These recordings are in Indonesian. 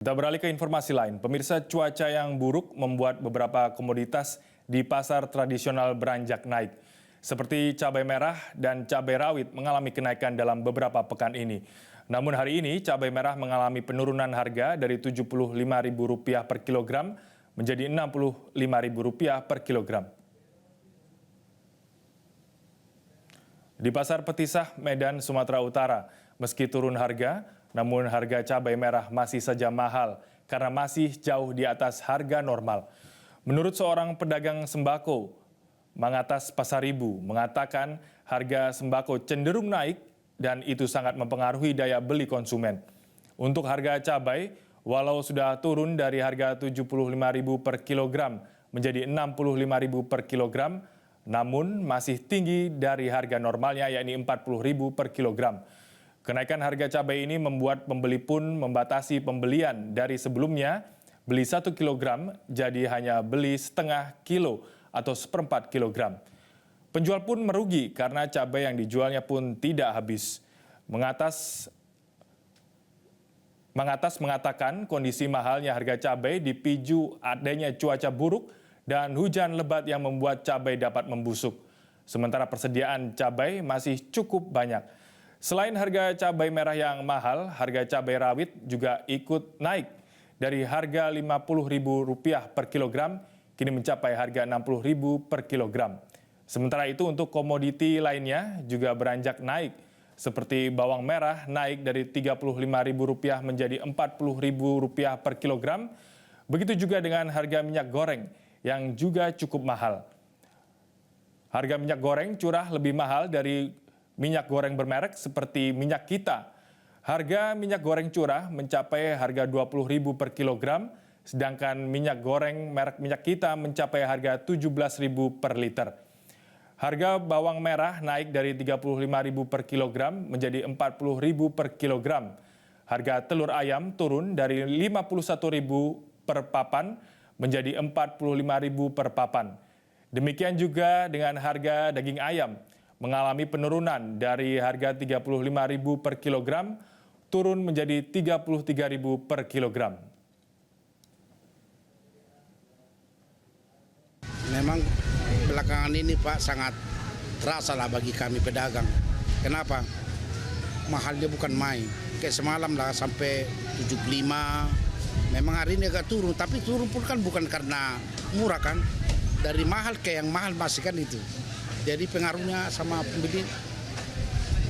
Kita beralih ke informasi lain. Pemirsa, cuaca yang buruk membuat beberapa komoditas di pasar tradisional beranjak naik. Seperti cabai merah dan cabai rawit mengalami kenaikan dalam beberapa pekan ini. Namun hari ini cabai merah mengalami penurunan harga dari Rp75.000 per kilogram menjadi Rp65.000 per kilogram. Di Pasar Petisah, Medan, Sumatera Utara, meski turun harga, namun harga cabai merah masih saja mahal karena masih jauh di atas harga normal. Menurut seorang pedagang sembako, Mangatas Pasaribu mengatakan harga sembako cenderung naik dan itu sangat mempengaruhi daya beli konsumen. Untuk harga cabai, walau sudah turun dari harga Rp75.000 per kilogram menjadi Rp65.000 per kilogram, namun masih tinggi dari harga normalnya yakni Rp40.000 per kilogram. Kenaikan harga cabai ini membuat pembeli pun membatasi pembelian dari sebelumnya beli 1 kilogram jadi hanya beli setengah kilo atau seperempat kilogram. Penjual pun merugi karena cabai yang dijualnya pun tidak habis. Mangatas mengatakan kondisi mahalnya harga cabai dipicu adanya cuaca buruk dan hujan lebat yang membuat cabai dapat membusuk. Sementara persediaan cabai masih cukup banyak. Selain harga cabai merah yang mahal, harga cabai rawit juga ikut naik. Dari harga Rp50.000 per kilogram, kini mencapai harga Rp60.000 per kilogram. Sementara itu untuk komoditi lainnya juga beranjak naik. Seperti bawang merah naik dari Rp35.000 menjadi Rp40.000 per kilogram. Begitu juga dengan harga minyak goreng yang juga cukup mahal. Harga minyak goreng curah lebih mahal dari minyak goreng bermerek seperti minyak kita. Harga minyak goreng curah mencapai harga Rp20.000 per kilogram, sedangkan minyak goreng merek minyak kita mencapai harga Rp17.000 per liter. Harga bawang merah naik dari Rp35.000 per kilogram menjadi Rp40.000 per kilogram. Harga telur ayam turun dari Rp51.000 per papan menjadi Rp45.000 per papan. Demikian juga dengan harga daging ayam mengalami penurunan dari harga Rp35.000 per kilogram turun menjadi Rp33.000 per kilogram. Memang belakangan ini Pak sangat terasa lah bagi kami pedagang. Kenapa? Mahalnya bukan main. Kayak semalam lah sampai 75. Memang hari ini agak turun, tapi turun pun kan bukan karena murah kan. Dari mahal ke yang mahal masih kan itu. Jadi pengaruhnya sama pembeli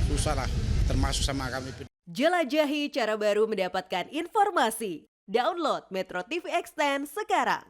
susah lah, termasuk sama kami. Jelajahi cara baru mendapatkan informasi. Download Metro TV Extend sekarang.